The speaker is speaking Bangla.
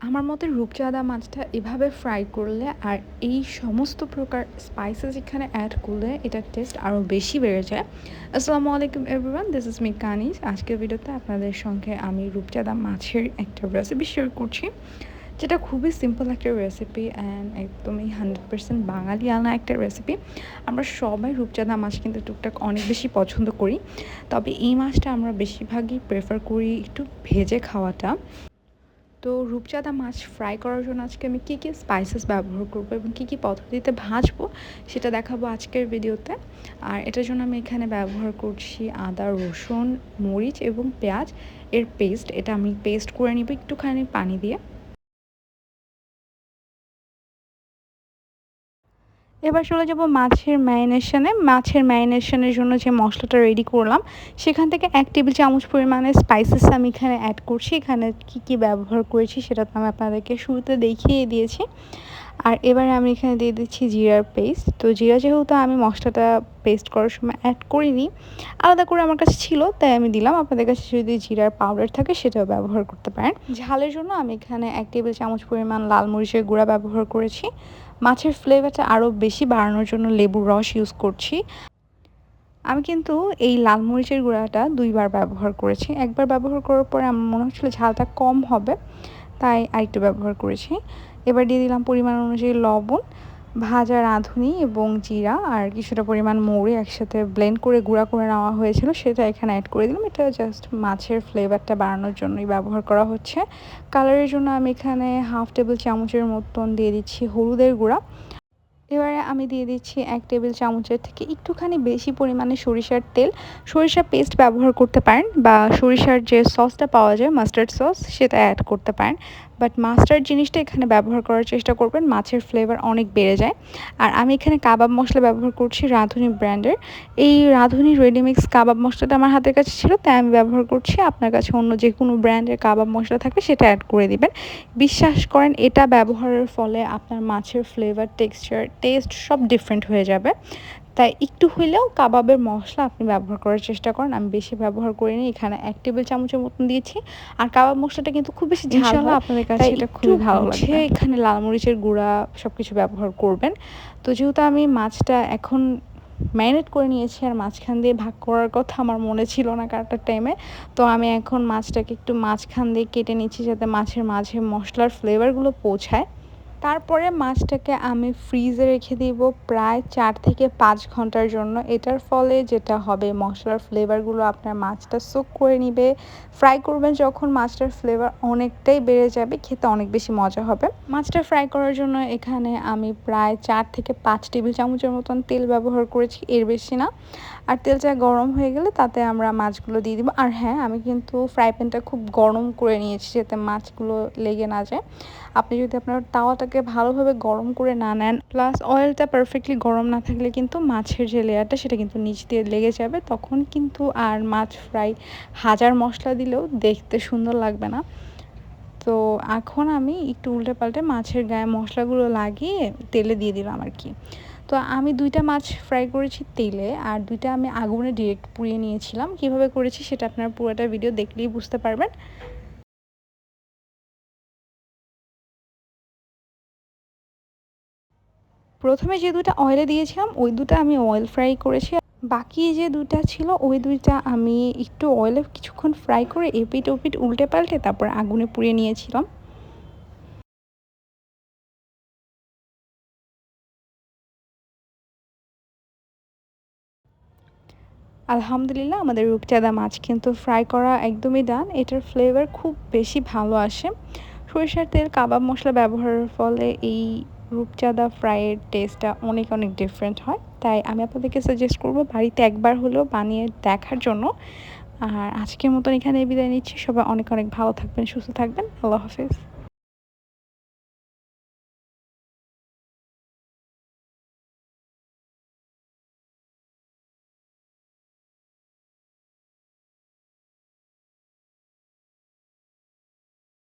আমার মতে রূপচাঁদা মাছটা এভাবে ফ্রাই করলে আর এই সমস্ত প্রকার স্পাইসেস এখানে অ্যাড করলে এটার টেস্ট আরও বেশি বেড়ে যায়। আসসালামু আলাইকুম এভরিওয়ান, দিস ইজ মি কানিজ। আজকের ভিডিওতে আপনাদের সঙ্গে আমি রূপচাঁদা মাছের একটা রেসিপি শেয়ার করছি, যেটা খুবই সিম্পল একটা রেসিপি অ্যান্ড একদমই 100% বাঙালি আনা একটা রেসিপি। আমরা সবাই রূপচাঁদা মাছ কিন্তু টুকটাক অনেক বেশি পছন্দ করি, তবে এই মাছটা আমরা বেশিরভাগই প্রেফার করি একটু ভেজে খাওয়াটা। তো রূপচাঁদা মাছ ফ্রাই করার জন্য আজকে আমি কী কী স্পাইসেস ব্যবহার করবো এবং কী কী পদ্ধতিতে ভাজবো সেটা দেখাবো আজকের ভিডিওতে। আর এটার জন্য আমি এখানে ব্যবহার করছি আদা, রসুন, মরিচ এবং পেঁয়াজ এর পেস্ট। এটা আমি পেস্ট করে নিব একটুখানি পানি দিয়ে। এবার চলে যাব মাছের ম্যারিনেশনে। মাছের ম্যারিনেশনের জন্য যে মশলাটা রেডি করলাম সেখান থেকে 1 টেবিল চামচ পরিমাণে স্পাইসেস আমি এখানে অ্যাড করছি। এখানে কি কি ব্যবহার করেছি সেটা তো আমি আপনাদেরকে শুরুতে দেখিয়ে দিয়েছি। আর এবারে আমি এখানে দিয়ে দিচ্ছি জিরার পেস্ট। তো জিরা যেহেতু আমি মশলাটা পেস্ট করার সময় অ্যাড করিনি, আলাদা করে আমার কাছে ছিল তাই আমি দিলাম। আপনাদের কাছে যদি জিরার পাউডার থাকে সেটাও ব্যবহার করতে পারেন। ঝালের জন্য আমি এখানে 1 টেবিল চামচ পরিমাণ লাল মরিচের গুঁড়া ব্যবহার করেছি। মাছের ফ্লেভারটা আরও বেশি বাড়ানোর জন্য লেবুর রস ইউজ করছি। আমি কিন্তু এই লাল মরিচের গুঁড়াটা 2 বার ব্যবহার করেছি। একবার ব্যবহার করার পরে আমার মনে হচ্ছিলো ঝালটা কম হবে, তাই আরেকটু ব্যবহার করেছি। এবার দিয়ে দিলাম পরিমাণ অনুযায়ী লবণ, ভাজা রাঁধুনি এবং জিরা আর কিছুটা পরিমাণ মৌরি একসাথে ব্লেন্ড করে গুঁড়া করে নেওয়া হয়েছিল, সেটা এখানে অ্যাড করে দিলাম। এটা জাস্ট মাছের ফ্লেভারটা বাড়ানোর জন্যই ব্যবহার করা হচ্ছে। কালারের জন্য আমি এখানে 1/2 টেবিল চামচের মতন দিয়ে দিচ্ছি হলুদের গুঁড়া। এবারে আমি দিয়ে দিচ্ছি 1 টেবিল চামচের থেকে একটুখানি বেশি পরিমাণে সরিষার তেল। সরিষা পেস্ট ব্যবহার করতে পারেন বা সরিষার যে সসটা পাওয়া যায় মাস্টার্ড সস সেটা অ্যাড করতে পারেন, বাট মাস্টার্ড জিনিসটা এখানে ব্যবহার করার চেষ্টা করবেন, মাছের ফ্লেভার অনেক বেড়ে যায়। আর আমি এখানে কাবাব মশলা ব্যবহার করছি রাঁধুনি ব্র্যান্ডের। এই রাঁধুনি রেডিমিক্স কাবাব মশলাটা আমার হাতের কাছে ছিল তাই আমি ব্যবহার করছি। আপনার কাছে অন্য যে কোনো ব্র্যান্ডের কাবাব মশলা থাকলে সেটা অ্যাড করে দিবেন। বিশ্বাস করেন এটা ব্যবহারের ফলে আপনার মাছের ফ্লেভার, টেক্সচার, টেস্ট সব ডিফারেন্ট হয়ে যাবে। তাই একটু হইলেও কাবাবের মশলা আপনি ব্যবহার করার চেষ্টা করেন। আমি বেশি ব্যবহার করিনি, এখানে 1 টেবিল চামচের মতন দিয়েছি। আর কাবাব মশলাটা কিন্তু খুব বেশি ঝাল হয়, আপনাদের কাছে এটা খুবই ভালো লাগবে। এখানে লাল মরিচের গুঁড়া সব কিছু ব্যবহার করবেন। তো যেহেতু আমি মাছটা এখন ম্যারিনেট করে নিয়েছি আর মাঝখান দিয়ে ভাগ করার কথা আমার মনে ছিল না কাটার টাইমে, তো আমি এখন মাছটাকে একটু মাঝখান দিয়ে কেটে নিচ্ছি যাতে মাছের মাঝে মশলার ফ্লেভারগুলো পৌঁছায়। তারপরে মাছটাকে আমি ফ্রিজে রেখে দিব প্রায় 4 থেকে 5 ঘন্টার জন্য। এটার ফলে যেটা হবে মশলার ফ্লেভারগুলো আপনার মাছটা সোক করে নিবে। ফ্রাই করবেন যখন মাছটার ফ্লেভার অনেকটাই বেড়ে যাবে, খেতে অনেক বেশি মজা হবে। মাছটা ফ্রাই করার জন্য এখানে আমি প্রায় 4 থেকে 5 টেবিল চামচের মতন তেল ব্যবহার করেছি, এর বেশি না। আর তেলটা গরম হয়ে গেলে তাতে আমরা মাছগুলো দিয়ে দিব। আর হ্যাঁ, আমি কিন্তু ফ্রাই প্যানটা খুব গরম করে নিয়েছি যাতে মাছগুলো লেগে না যায়। আপনি যদি আপনার তাওয়াটাকে ভালোভাবে গরম করে না নেন, প্লাস অয়েলটা পারফেক্টলি গরম না থাকলে কিন্তু মাছের যে লেয়ারটা সেটা কিন্তু নিচ দিয়ে লেগে যাবে, তখন কিন্তু আর মাছ ফ্রাই হাজার মশলা দিলেও দেখতে সুন্দর লাগবে না। তো এখন আমি একটু উল্টে পাল্টে মাছের গায়ে মশলাগুলো লাগিয়ে তেলে দিয়ে দিলাম আর কি। তো আমি 2টা মাছ ফ্রাই করেছি তেলে, আর 2টা আমি আগুনে ডিরেক্ট পুড়িয়ে নিয়েছিলাম। কিভাবে করেছি সেটা আপনারা পুরোটা ভিডিও দেখলেই বুঝতে পারবেন। প্রথমে যে 2টা অয়েলে দিয়েছিলাম ওই 2টা আমি অয়েল ফ্রাই করেছি। বাকি যে 2টা ছিল ওই 2টা আমি একটু অয়েলে কিছুক্ষণ ফ্রাই করে এপিট ওপিট উল্টে পাল্টে তারপর আগুনে পুড়িয়ে নিয়েছিলাম। আলহামদুলিল্লাহ, আমাদের রূপচাঁদা মাছ কিন্তু ফ্রাই করা একদমই ডান। এটার ফ্লেভার খুব বেশি ভালো আসে। সরিষার তেল, কাবাব মশলা ব্যবহারের ফলে এই রূপচাঁদা ফ্রাইয়ের টেস্টটা অনেক অনেক ডিফারেন্ট হয়। তাই আমি আপনাদেরকে সাজেস্ট করব বাড়িতে একবার হলেও বানিয়ে দেখার জন্য। আর আজকের মতন এখানে বিদায় নিচ্ছি। সবাই অনেক অনেক ভালো থাকবেন, সুস্থ থাকবেন। আল্লাহ হাফেজ।